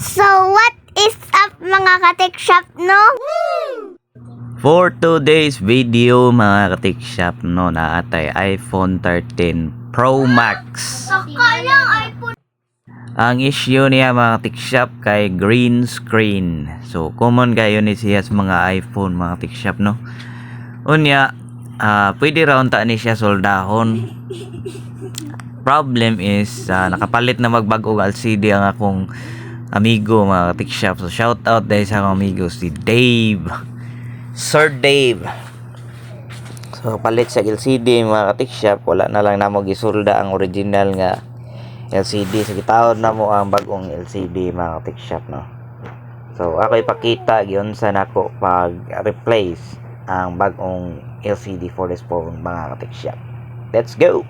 So what is up mga katik shop no? For today's video mga katik shop no, naatay iPhone 13 Pro Max. Sakalang iPhone. Ang issue niya mga katik shop kay green screen. So common kayo ni siya sa mga iPhone mga katik shop no. Unya pwede raw ta ni siya soldahon. Problem is nakapalit na magbag-og LCD ang akong amigo mga katik shop. So shout out dahil sa akong amigo si Dave. Sir Dave. So palit sa LCD mga katik shop, wala na lang namo gisulda ang original nga LCD. So gitawod na mo ang bagong LCD mga katik shop no. So ako ipakita giyon sa nako pag replace ang bagong LCD for this phone mga katik shop. Let's go.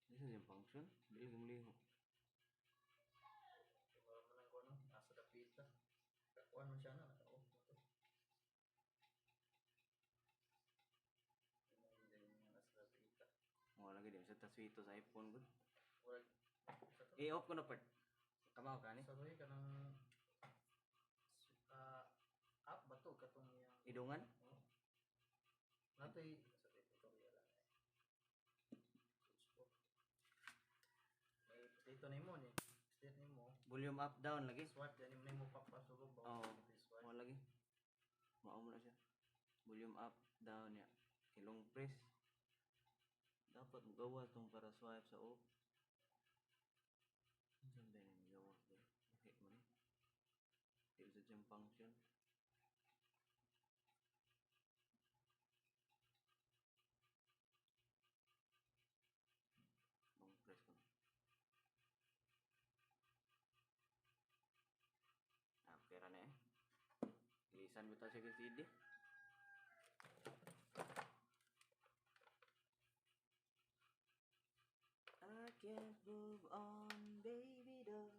This is yung function. Liho-liho. Nasa dapita. Kakuan mo siya na. Oh, lagi din sa taswito sa iPhone gud. I-off ko na part. Kamaw ka ni. Sabi ka ng app ba to katong yang idungan? Natay sa tutorial lang. May dito nimo ni. State nimo. Volume up down lagi. Swipe yan nimo papasulog ba? Oh, lagi. Mao mo na siya. Volume up down ya. Ilong press. Dapat magawa tong para swipe sa off. Saan ba yung magawa? Hit mo ni. Hit sa dyan function. Long press ko na. Pera na eh. Ilisan mo tayo sa CD. I can't move on, baby doll.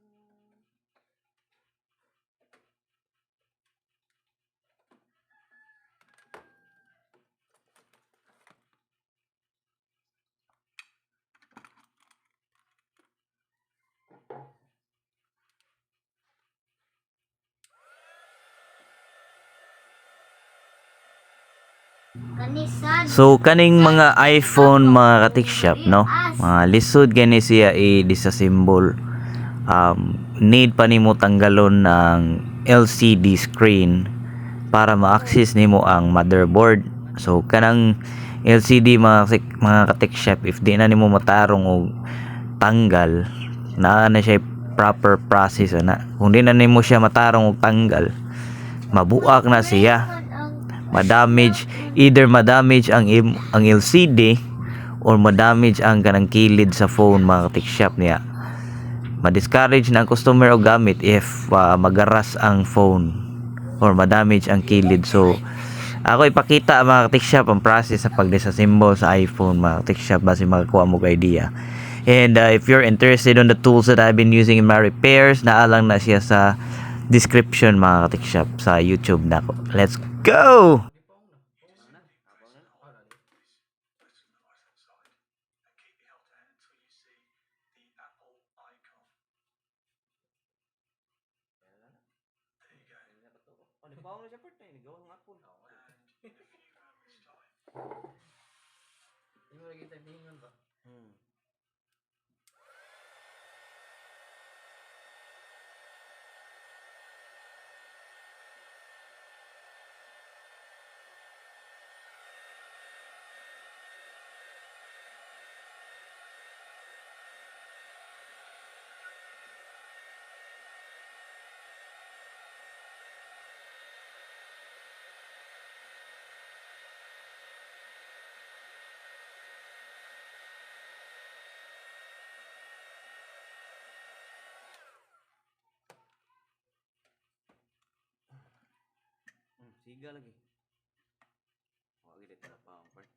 So kaning mga iPhone mga katik shop no, mga lisod gani siya i-disassemble. Need pa nimo tanggalon ng LCD screen para ma-access nimo ang motherboard. So kanang LCD mga katik shop, if di na nimo matarong og tanggal, na siya proper process na. Kung di na nimo siya matarong og tanggal, mabuak na siya. Madamage, either madamage ang LCD or madamage ang kanang kilid sa phone mga katik shop niya. Ma-discourage na ang customer og gamit if magaras ang phone or madamage ang kilid. So ako ipakita mga katik shop ang process sa pag-disassemble sa iPhone mga katik shop base makakuha mo idea. And if you're interested on the tools that I've been using in my repairs, naalang na siya sa description mga katik shop sa YouTube nako. Let's go! Siga lagi. Wag gid tala pa ang part.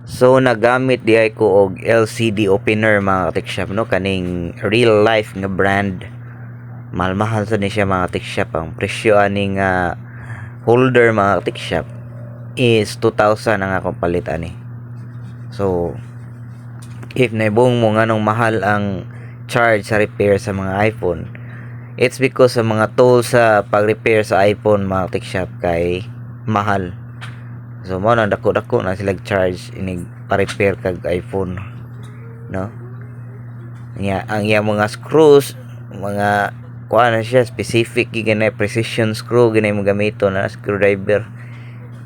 So nagamit di ay ko og LCD opener mga katikshop no, kaning real life nga brand. Mahal-mahal sa ni siya mga katikshop. Ang presyo aning holder mga katikshop is 2,000 ang akong palitan So if naibong mo nga nung mahal ang charge sa repair sa mga iPhone, it's because sa mga tools sa pag-repair sa iPhone mga katikshop kay mahal. So mo na dako-dako na sila charge inig pa-repair kag iPhone, no? Ang mga screws, mga kuha na siya specific gina precision screw gina mo gamito na screwdriver.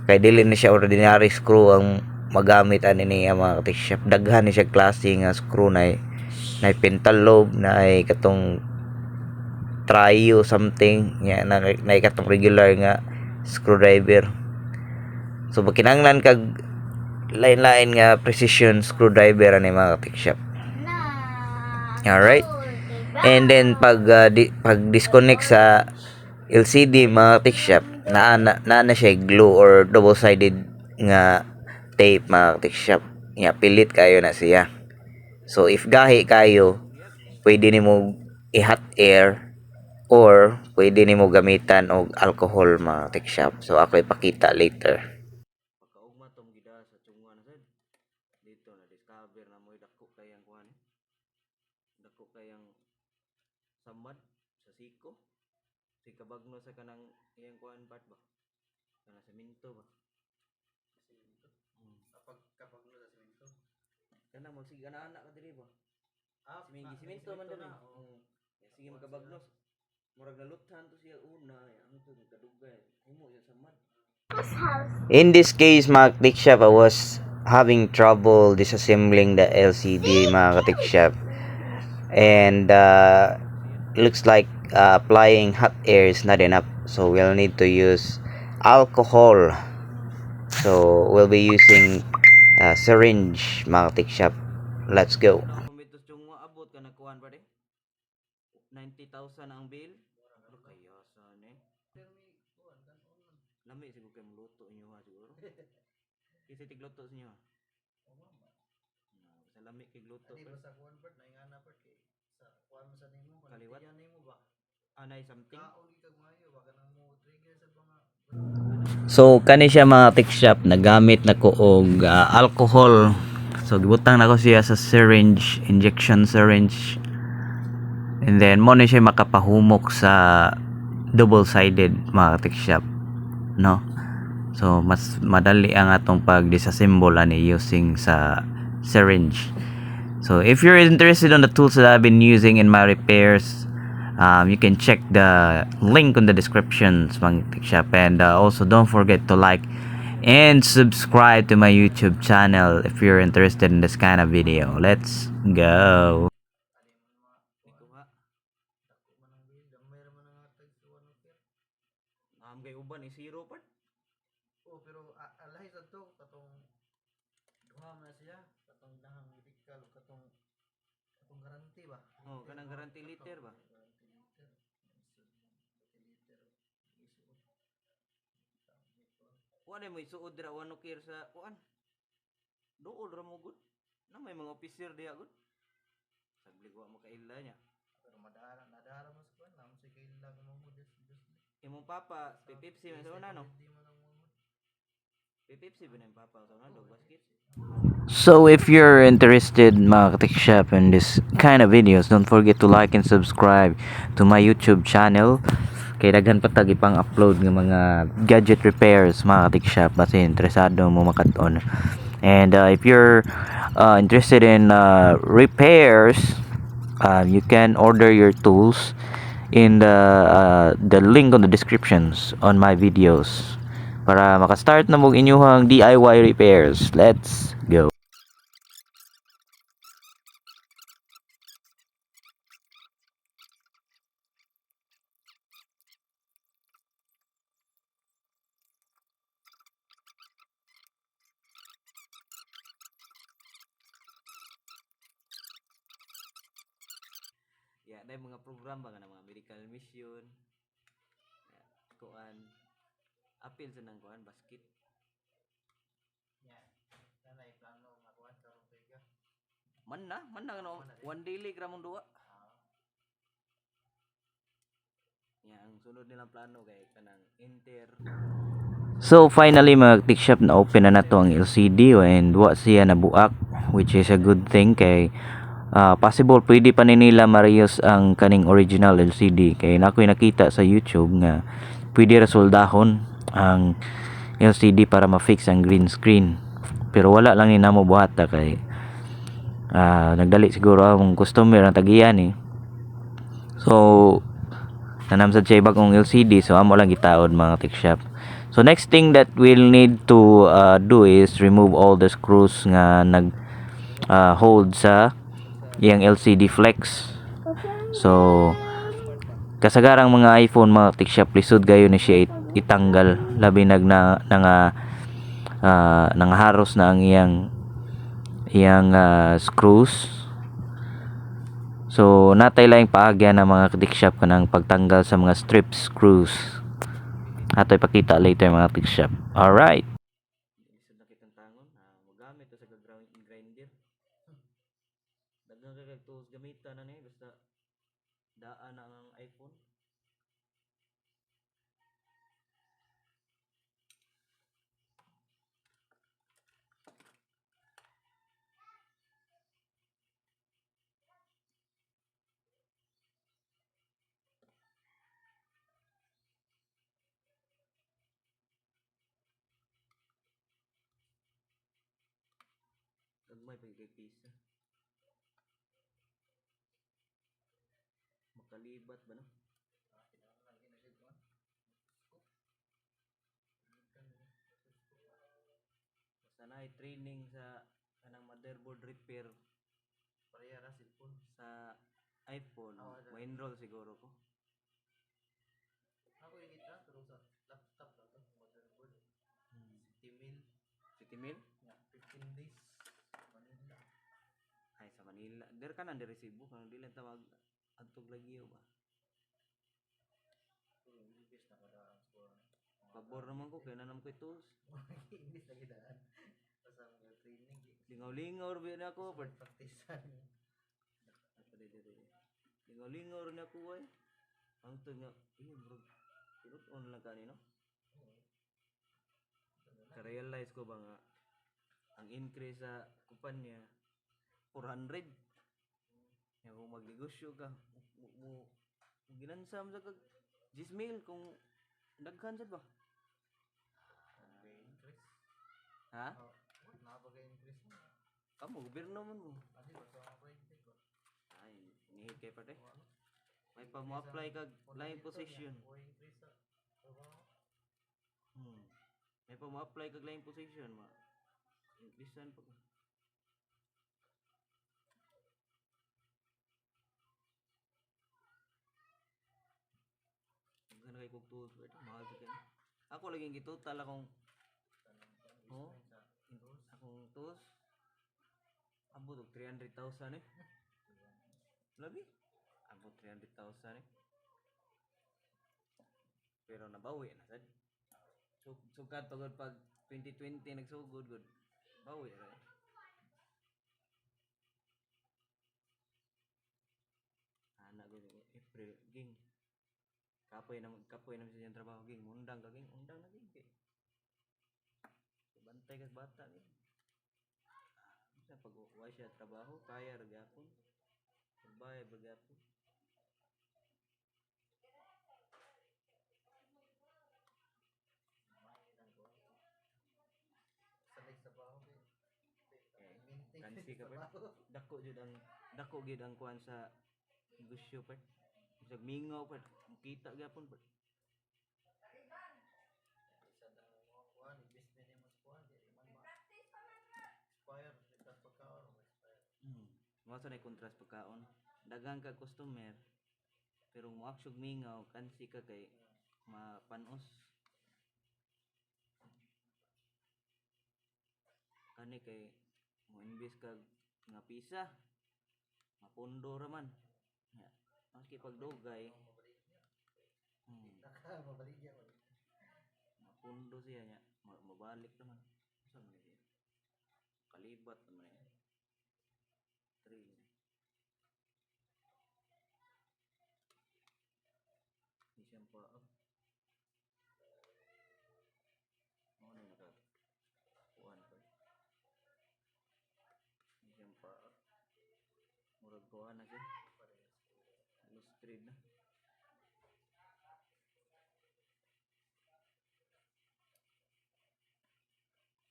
Kay dili na siya ordinary screw ang magamit ani ni mga katikshop. Daghan ni siya klase nga screw na pintal lobe na ay katong trio something na katong regular nga screwdriver. So kinahanglan kag lain-lain nga precision screwdriver ani mga katikshop. Alright. And then pag disconnect sa LCD mga katikshop, na siya glue or double-sided nga tape mga katikshop. Nga pilit kayo na siya. So if gahi kayo, pwede nimo i-hot air or pwede nimo gamitan og alcohol mga katikshop. So ako ipakita later. Pagkaugma tong gida sa tsungan sad dito na discover na mo dako kayang kuan, dako kayang samad sa siko, si kabagno sa kanang iyang kuan part ba, kanang semento ba, kapag kabagno sa semento kanang magsige na anak ka diri ba, semento man dali, sige magkabagno murag naluthan to siya una ang to kadugay himo yung samad. In this case mga katikshop, I was having trouble disassembling the LCD mga katikshop, and looks like applying hot air is not enough, so we'll need to use alcohol. So we'll be using syringe mga katikshop. Let's go. 90,000 ang bill. Ano kaya sana lami siguro kayo muluto inyo ha siguro. Kasi tigluto sa inyo ha. Sa lami kay gluto. Ani basta kuan part na ingana part kay sa kuan mo sa nimo kaliwat nimo ba. Anay something. Kauli kag maayo ba kanang mo trigger sa mga. So kani siya mga katikshop, nagamit na ko og alcohol. So gibutang na ko siya sa syringe, injection syringe. And then mo na siya makapahumok sa double-sided mga katikshop, no? So mas madali ang atong pag-disassemble ani using sa syringe. So if you're interested on the tools that I've been using in my repairs, you can check the link on the descriptions mga katikshop, and also don't forget to like and subscribe to my YouTube channel if you're interested in this kind of video. Let's go. Gay uban is zero part. Oh, pero alahi sa to katong duha na siya, katong dahang medical katong guarantee ba? Oh, kanang guarantee liter ba? Kuan mo isuod dira wano kir sa kuan. Dool ra mo gud. Na may mga officer diha gud. Saglig wa mo kaila nya. Pero nadara mo sa kuan, nam sa kaila mo just imong papa pipipsi man sa una no. Pipipsi ba nang papa sa una dog basket. So if you're interested mga katikshop in this kind of videos, don't forget to like and subscribe to my YouTube channel. Kay daghan pa tag ipang upload ng mga gadget repairs mga katikshop basta interesado mo makaton. And if you're interested in repairs, you can order your tools in the link on the descriptions on my videos para maka-start na mo inyong DIY repairs. Let's go. Ya, ada mga program ba nga mga medical mission. Ya, kuan apil sa nang kuan basket. Ya, nanay plano Man na no. One daily gramong duwa. Yang sunod nilang plano kay kanang Inter. So finally mga tick shop na open na nato ang LCD and wa siya nabuak, which is a good thing kay possible pwede pa ni nila marius ang kaning original LCD kay nakoy nakita sa YouTube nga pwede ra soldahon ang LCD para ma-fix ang green screen, pero wala lang ni namo buhata kay nagdali siguro ang customer ang tagiyan eh. So nanamsad siya bagong LCD, so amo lang gitaod mga tech shop. So next thing that we'll need to do is remove all the screws nga nag hold sa iyang LCD flex. So kasagarang mga iPhone mga tech shop lisod gayo ni siya itanggal labi nangaharos na ang iyang screws. So natay lang paagya ng mga tech shop kanang pagtanggal sa mga strip screws. Ato ipakita later mga tech shop. Alright. Lisod na kitang tangon magamit to sa grinder. Daghang kay tools gamitan na ni basta daan na ang iPhone. Gagmay pa kay pisa. Makalibat ba no? Basta na training sa kanang motherboard repair pareha ra cellphone sa iPhone. Ma-enroll siguro ko. Ako yung kita pero sa laptop na to motherboard. 60,000. 60,000? Yeah, 15 days Manila. Ay sa Manila. Der ka nang resibo kung di lang tawag adtog lagi ba. English na kada ang score. Pabor naman ko kaya nanam ko tools. English lagi daan. Basta mo training. Lingaw-lingaw rin ako but practicean. Lingaw-lingaw rin ako ay. Ang to nga bro. Pinut on lang kanino. Ka-realize ko ba nga ang increase sa kumpanya 400. Kaya kung magnegosyo ka mo ginansam sa kag 10,000 kung daghan sad ba? Increase. Ha? Napaka-increase mo. Kamu gobyerno man mo. Adi ba sa private ba? Ay, nihit kay pate. May pa mo apply kag laing position. Increase sa trabaho. May pa mo apply kag laing position ma. Increasean pa ko. Gana kay kog tools ba? Mahal sa kanya. Ako laging gitotal akong akong tools abot og 300,000 eh. Labi? Abot 300,000 eh. Pero nabawi na sad. Sugad pagod pag 2020 nagsugod gud. Bawi ra. Ana gud April ging. Kapoy na sa trabaho ging. Undang na ging. Bantay kas bata ging. Sa pag-uwi siya trabaho kaya ra gyapon. Bayad ba gyapon. Kansi ka pa. Dako gid ang kuan sa negosyo pa. Isag mingaw pa. Kita gyapon pa. Mo sa nay kontras pagkaon. Daghang ka customer pero mo aksog mingaw kansi ka kay mapanos. Kani kay mo invest kag nga pisa mapundo ra man. Maski pagdugay mapundo siya nya mabalik naman. Sa man niya kalibat naman eh. battery. Di siyang pa up. Ano na naka kuan pa. Di siyang pa up. Murag kuan na siya. Illustrated na.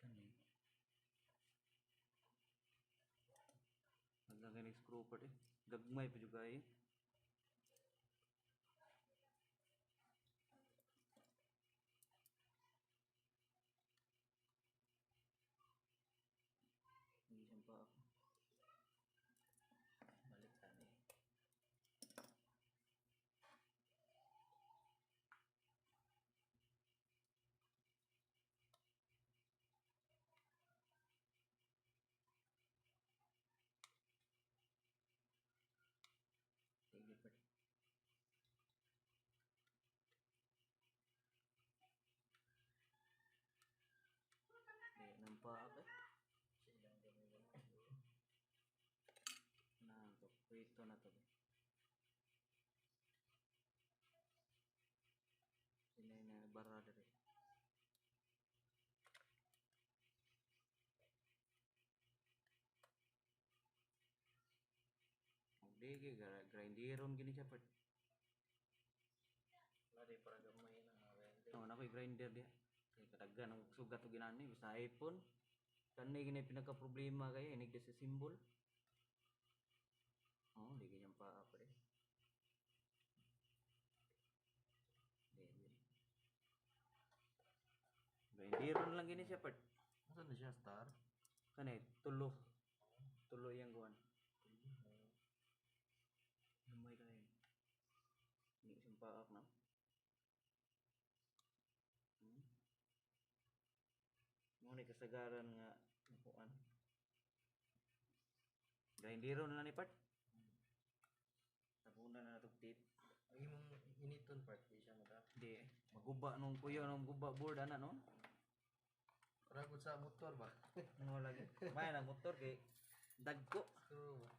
Kani. Naglagay ng screw part eh. Gagmay pa juga eh. Hindi siyang pa up. Balik tani. Sige part. Nampak apa? Nah, untuk itu na to. Ini na bara dari. Dege grinderon gini siya part. Lari para gamay na grinder. Oh, nakoy grinder dia. Kay kadaghan ang sugat og ginani sa iPhone. Kani gini pinaka problema kay inig sa symbol. Oh, di ganyan pa apa deh. Grinderon lang gini siya part. Masa na siya star? Kani tulo. Tulo yang kuan. Gamay kayo. Hindi siyang paak na. Muna kasagaran nga kuan. Grinderon na ni part. Tabunan na natong tip. Ang imong initon part di siya mata. Di maguba nung kuya nung guba board ana no. Para gud sa motor ba? Ano lagi. May na motor kay dagko. Screw ba?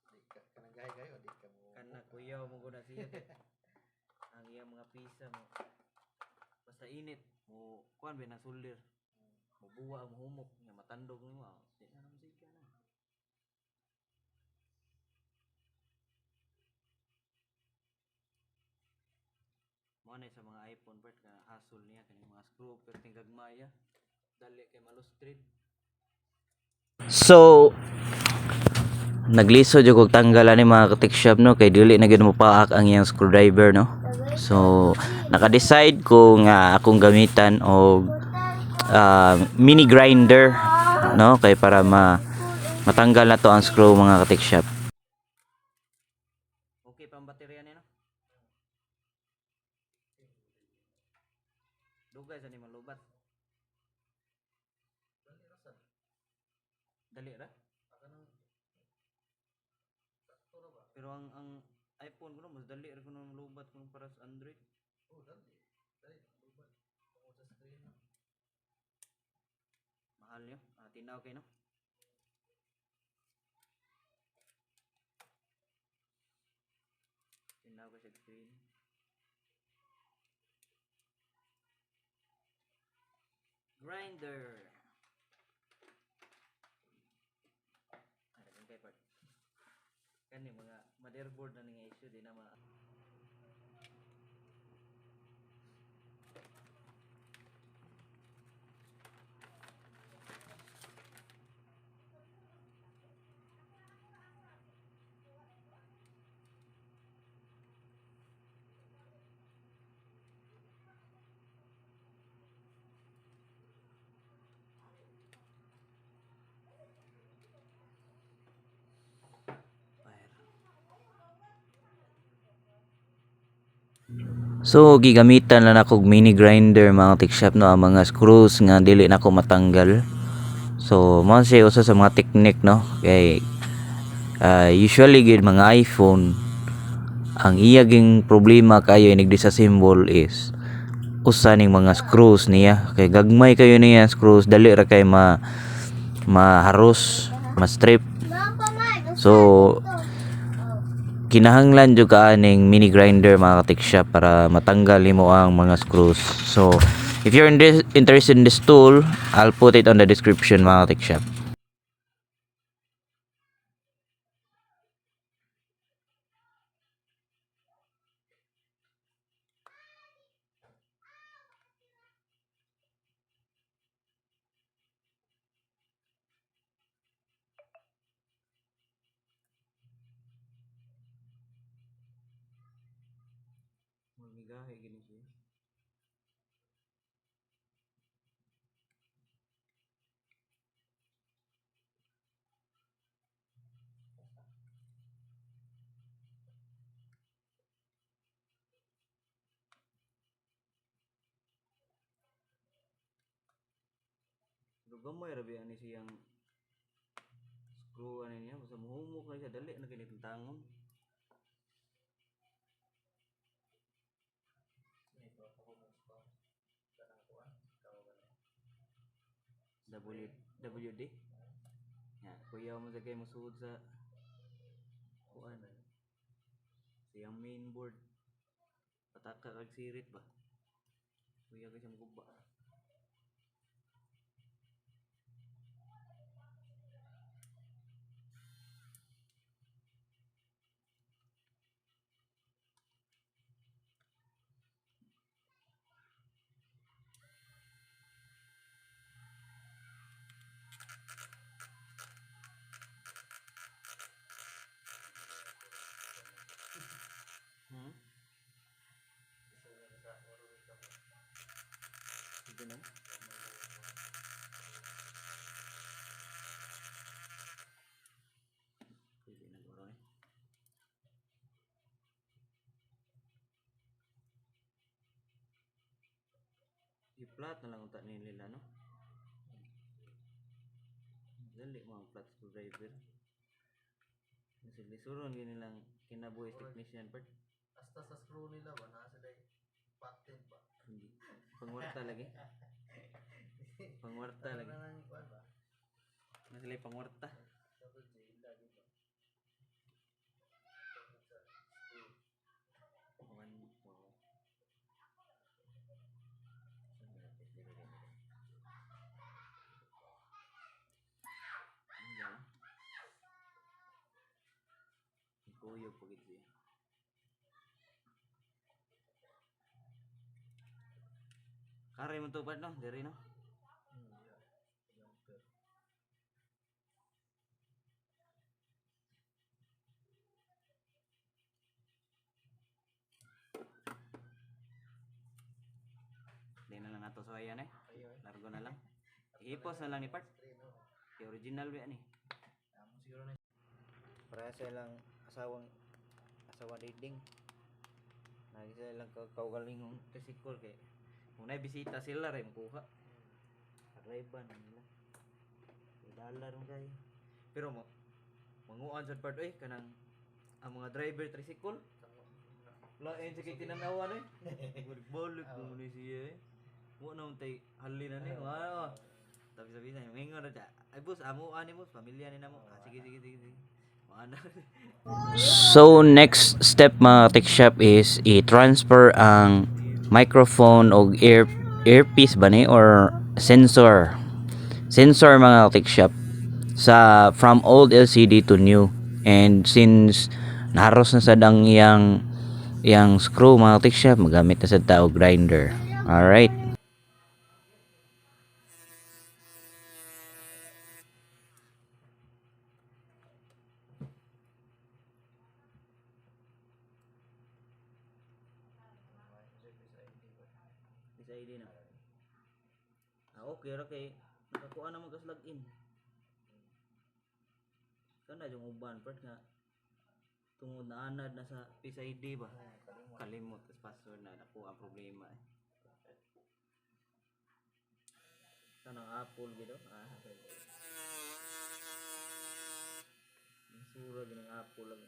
Di ka kanang gay o di ka mo. Kana kuya mo guna siya. Ang iyang mga pisa mo. Basta init mo kuan ba na solder. Mabuwa ang humok nga matandog nimo. Di na naman siya na. Mo na sa mga iPhone part ka hassle niya kani mga screw pero tinggagmaya. Dali kay malustrid. So nagliso jud kog tanggalan ni mga ka-tech shop no kay dili na gyud mo paak ang iyang screwdriver no. So naka-decide ko nga akong gamitan og mini grinder no kay para matanggal na to ang screw mga ka-tech shop. Okay pa ang baterya ni no. Dugay sa ni malubat. Dali ra? Pero ang iPhone ko no mas dali ra kuno malubat kuno para sa Android. Oh, dali. Dali lubat. Ako sa screen na. Mahal nyo. Tinaw kayo no. Tinaw ko sa screen. Grinder. Kay part. Kani mga motherboard na nga issue di na ma. So gigamitan lang ako mini grinder mga tech shop no ang mga screws nga dili na ko matanggal. So mo siya usa sa mga technique no kay usually gid mga iPhone ang iyaging problema kayo inig disassemble is usa ning mga screws niya kay gagmay kayo niya screws dali ra kay maharos ma-strip. So So kinahanglan jud ka aning mini grinder mga ka-Techshop para matanggal nimo ang mga screws. So if you're interested in this tool, I'll put it on the description mga ka-Techshop. Magmigahe gini siya. Gamay rabi ani siyang screw ani niya basta muhumok na siya dali na kini tangon. WD. Ya, kuya mo sa kay musuod sa kuan. Siyang mainboard. Pataka kag sirit ba? Kuya kay siya maguba. Hmm? Ito na. Pwede na guro eh. I-flat na lang unta nila no. Dali mo ang flat screwdriver. Kasi lisuron gini lang kinabuhi technician part. Hasta sa screw nila ba nasa day patent ba? Hindi. Pangwarta lagi. Pangwarta lagi. Nang kuan ba? Nasilay pangwarta. Dapat jail lagi ba? One, wow. Ayan. Ikuyo po gito siya. Kare mo to part no? Diri no? Yeah. Jumper. Di na lang nato so ayan eh. Ayo. Largo na lang. Ihipos na lang ni part. No. Kaya original ba ni? Amo siguro na. Para sa lang asawang dating. Lagi sila lang kaugalingong kasikol kay muna bisita sila rin kuha. Arriban nila. $1 kay. Pero mo manguan sa part oy kanang ang mga driver tricycle. Lain sa kay tinanawan eh. Balik mo ni siya eh. Mo na untay halin na ni. Wow. Tapi sabi sa mingon na siya. Ay boss, amo ani boss, pamilya ni namo. Ah, sige. Mana. So next step mga Techshop is i-transfer ang microphone o earpiece ba ni or sensor mga Techshop sa from old LCD to new. And since naros na sad ang iyang screw mga Techshop, magamit na sa tao grinder. Alright. Bisa ID na. Okay. Nakakuha naman kas login. Kana yung uban part nga tungod na anad na sa Face ID ba? Kalimot tas password na nakuha ang problema eh. Kanang Apple gitu. Sura ginang Apple lang.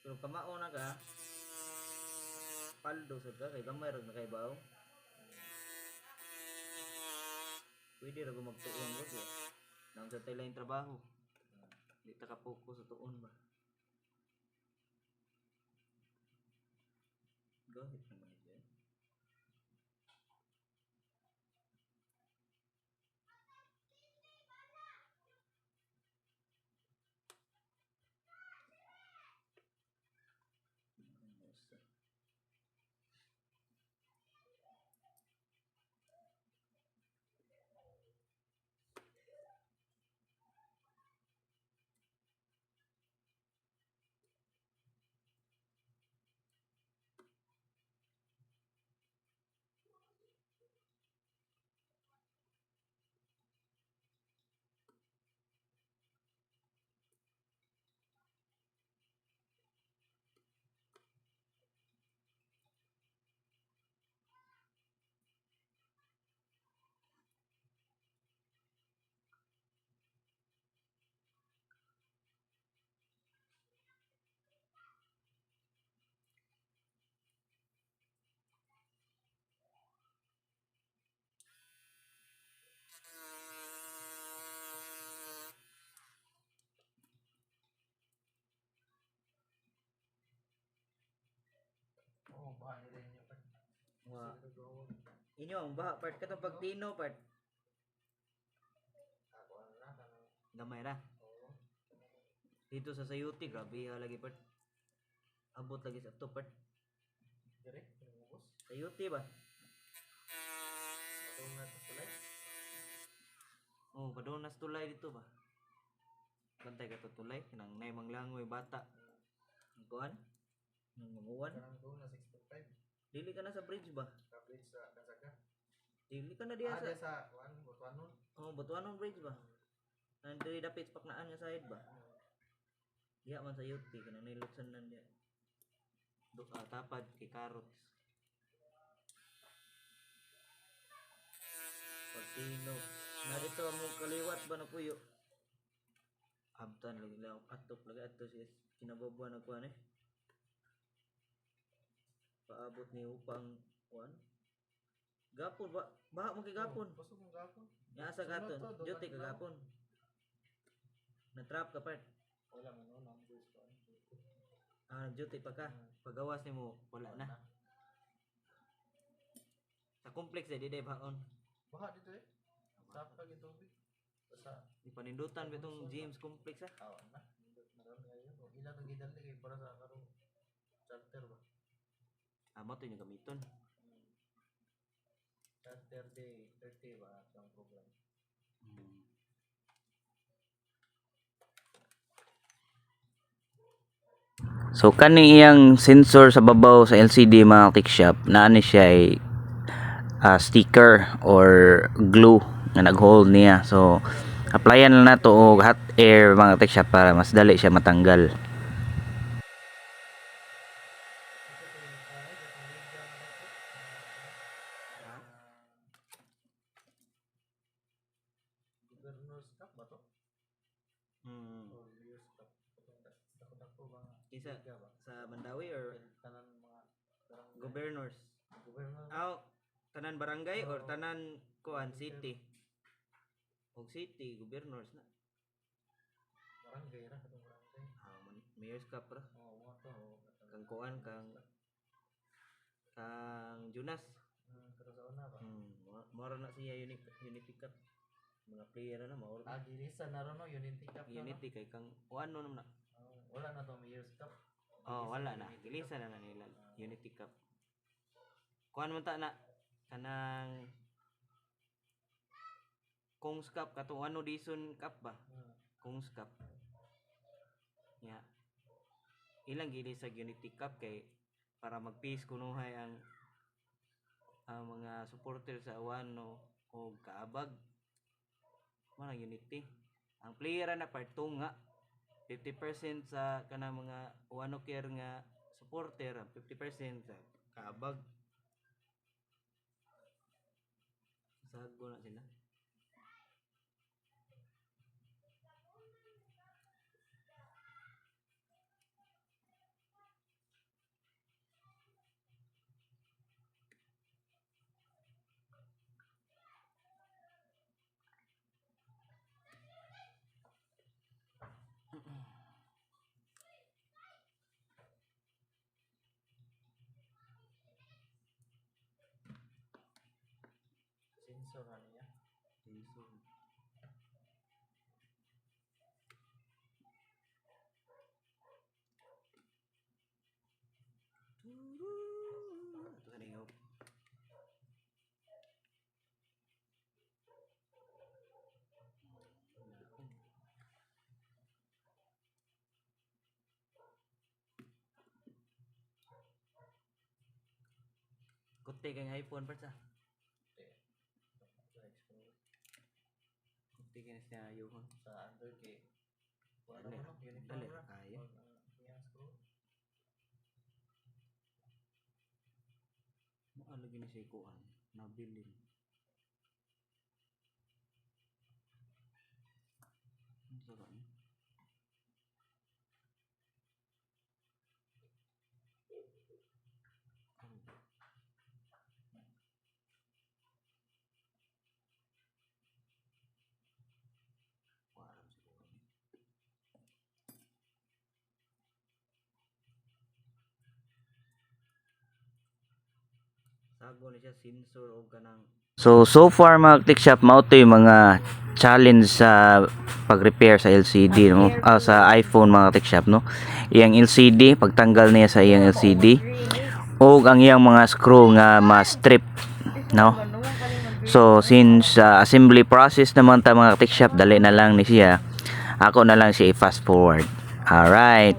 Pero kamao na ka. Paldo sad ka kay gamay ra na kay baw. Pwede ra ko magtuon ko siya. Nang sa tayo lang trabaho. Di ta ka focus sa tuon ba. Gahit naman yan. Oo, bahay rin niya pa. Wa Sige, gawa. inyo ang baha part ka to pag tino part. Ako ano na, kanang, Gamay ra. oo. Dito sa sayuti grabe ha lagi part. Abot lagi sa to part. Dire, pinangubos. Sayuti ba? Matong na ito tulay. Oh, padunas tulay dito ba? Bantay ka to tulay kanang nay manglangoy bata. Ang kuan? Nang manguwan. Kanang doon na 6.5. Dili ka na sa bridge ba? Kapit sa Kasaga. Dili ka na diha Ada sa sa Juan, Botuanon. oh, Butuanon Bridge ba? Nandoy dapit sa paknaan nga side ba? Diha man sa UP kanang nilutsan nan diha. Tapad kay Carrots. Pagtino. Na dito among kaliwat ba na puyo? Abtan lagi lang atok lagi ato siya kinababuan ako ani. Paabot ni upang kuan. Gapon ba? Baha mo kay gapon. Pasok mong gapon. Nya sa gaton, Sunod to, duty duman ka lang. gapon. Na-trap ka part. Wala man no, numbers ko. Ah, duty pa ka. Pagawas nimo wala na. Sa complex di day baon. Baha dito eh. Sapa ka gitubig. Basta Di panindutan bitong James complex ah. awan na. Naroon ngayon. O ilan ang gidali kay para sa karong charter ba? Amo to yung gamiton. Charter day 30 ba ang program. So kani iyang sensor sa babaw sa LCD mga tech shop naa ni siya ay sticker or glue nga nag-hold niya. So applyan lang nato og hot air mga tech shop para mas dali siya matanggal. Governor's Cup ba to? Or Mayor's Cup? Dako-dako ba? Isa Liga ba? sa Mandawi or Tanan mga barangay. governors? Governor. Tanan barangay or tanan kuan city? Og city governors na. Barangay ra katong barangay. Mayor's Cup ra. Oo, mga to. Kang kuan kang Jonas. Pero sa una ba? Mora na siya Unity Cup. Mga player na mora. Gilisa na ron no, Unity Cup na, no? Unity kay kang ano naman na. Wala na to Mayor's Cup. Oh, wala na. Gilisa na nila Unity Cup. Kuan man ta na kanang Kong's Cup katong ano Dison Cup ba? Kong's Cup. Ya. Ilang gili sa Unity Cup kay para mag-peace kunuhay ang mga supporter sa Awano o Kaabag. Mana Unity. Ang player na part 2 nga 50% sa kana mga Awano care nga supporter, 50% sa Kaabag. Sago na sila. Sensor na niya. Sensor. Ito ka rin, oh. Kutte kang iPhone pa sa. Sa Explorer. Kutte kang siya ayuhon. Sa Android kay wala Dali. mo no, uniform Dali, ra. kaya. Wag na iya screw. Maalagi ni siya kuan. Nabilin. Ano sa ba niya? Waram sa kuan. Sago na siya sensor o kanang. So far mga tech shop mao to yung mga challenge sa pag-repair sa LCD no, sa iPhone mga tech shop no. Iyang LCD pagtanggal niya sa iyang LCD o ang iyang mga screw nga ma-strip no. So since assembly process naman ta mga tech shop, dali na lang ni siya. Ako na lang siya i-fast forward. Alright.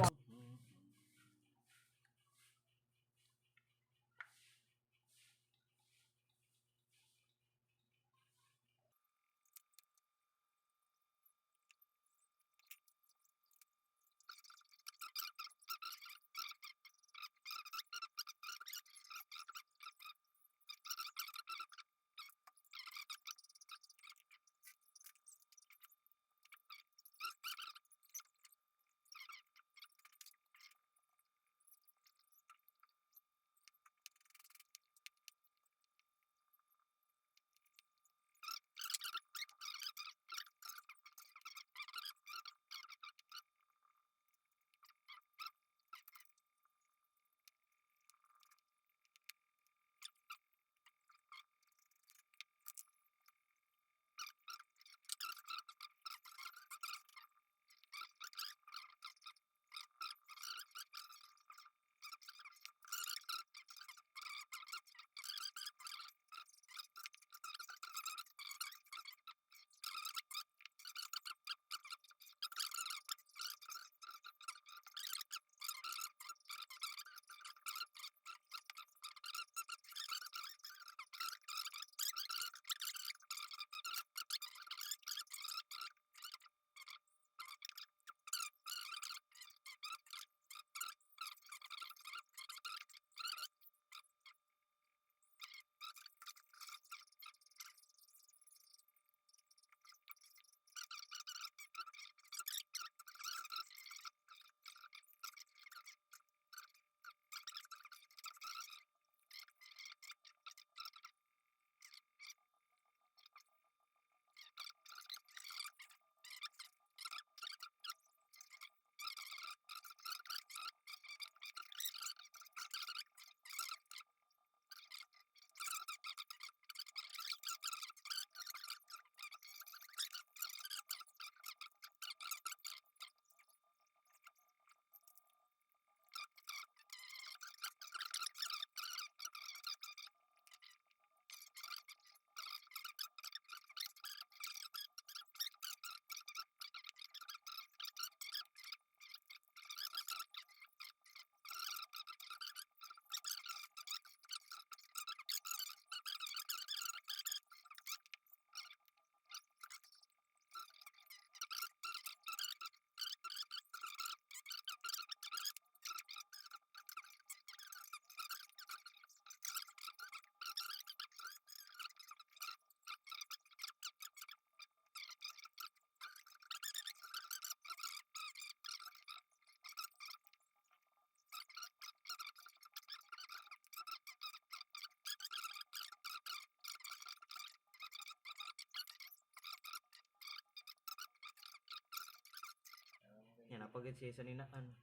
Yan, napagad siya sa ninaan.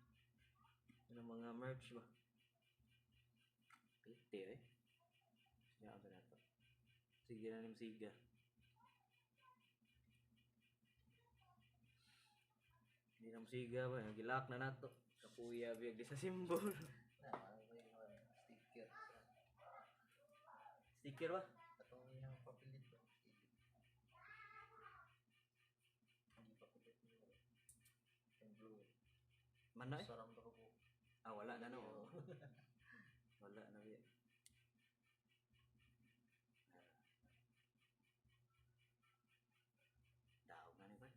Ano mga merch ba? Piti eh. Yan, ako na ito. Sige na nim siga. Hindi na siga ba? Gilak na nato. Kapuya biyag di sa simbol. Ano ba yung sticker? Sticker ba? Atong yung papilit ba? Hindi papilit mo. Yung blue. Mana eh? Saram na ko po. Ah, wala na no. Wala na biya. Daog na ni ba?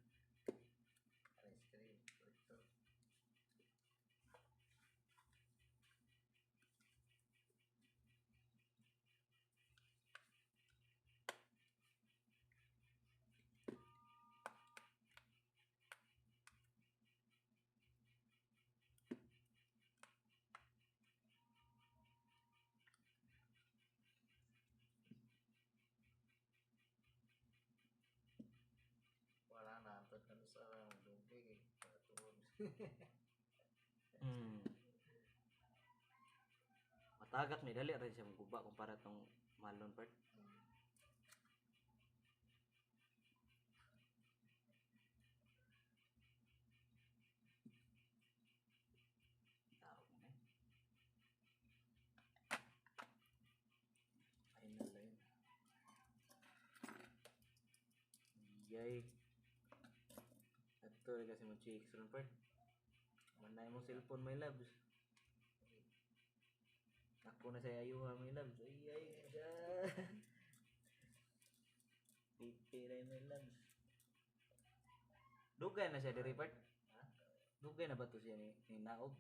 Ice cream. Ito. Wala na. Antod na sa lubig. Patuod. Matagak ni dali rin siya maguba kumpara tong malon part. Daog na eh. Final na yun. Yay. Ito rin kasi mo chicks rin part. Manay mo cellphone my loves. Ako na sa ayuha my loves. Ay ay God. Pipiray my loves. Dugay na siya diri part. Dugay na ba to siya ni Naog?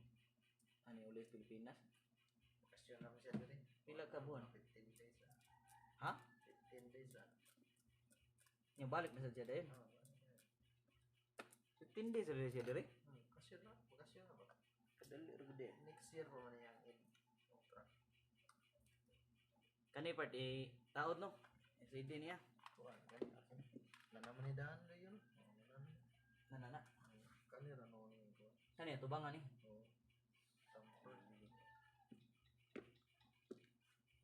Ani ulit Pilipinas? Bakasyon naman siya dito. Pila ka buwan? 15 days ah. Ha? 15 days ah. Yung balik na sa siya dahil? Oh, 15 days ulit siya diri? bakasyon na. Bakasyon na ba? Kadali rin din. Next year pa man yung contract. Kani part taod no? SID niya. Kuhan, ganyan. Na naman ni Daan na yun. Nanana. Kanira no yung ko. Kani tubangan ni. Oo. Tamper.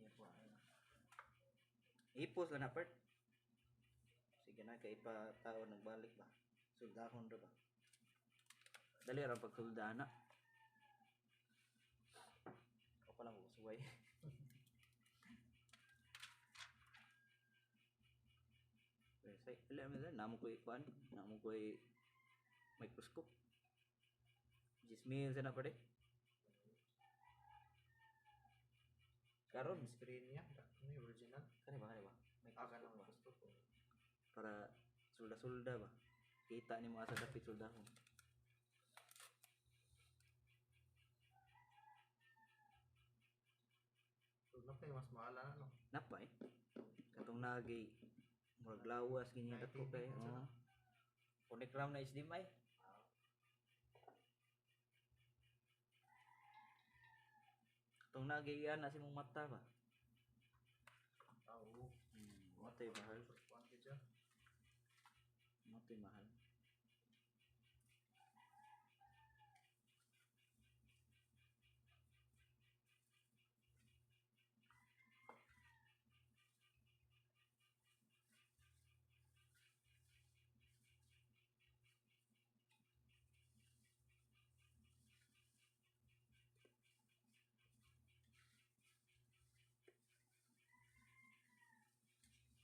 Yan po. Ipos lang na part. Sige na kay pa tao nagbalik ba. Suldahon ra ba. Dali ra pag suldahan na. Ako pa lang usuway. Say, alam mo na, namo ko ikuan, namo ko microscope. 10,000 sana pa de. Karon Screen niya. Ano yung original? kani ba? Aka Microscope naman ba? gusto ko. Para sulda-sulda ba. Kita ni mo asa dapit suldahon. So, na kayo mas mahal na no? Napa eh. Katong nagi murag lawas ganyan dako kay. Oo. Connect ram na HDMI. Katong nagi ana si mong mata ba. Oo. Matay mahal. Quantity dyan. Matay mahal.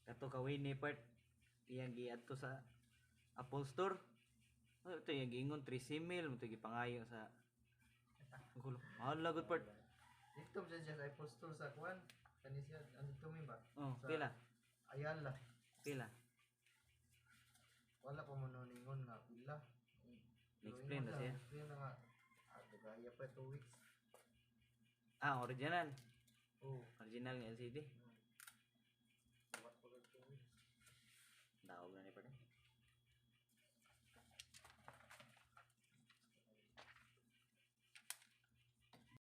Kato kawin ni part iyang giadto sa Apple Store. Oh, ito yung giingon 3 mil mo ito gipangayo sa gulo. Mahal lagot part. Dito siya siya sa Apple Store sa Kwan. Kani siya, ano to mi ba? Oh, Sa pila. Ayala. Pila. Wala pa mo ningon nga pila. Explain na siya. Explain na nga. Dagaya pa 2 weeks. Ah, original. Oo. Original ng LCD. Dapat pa 2 weeks. Daog na ni part.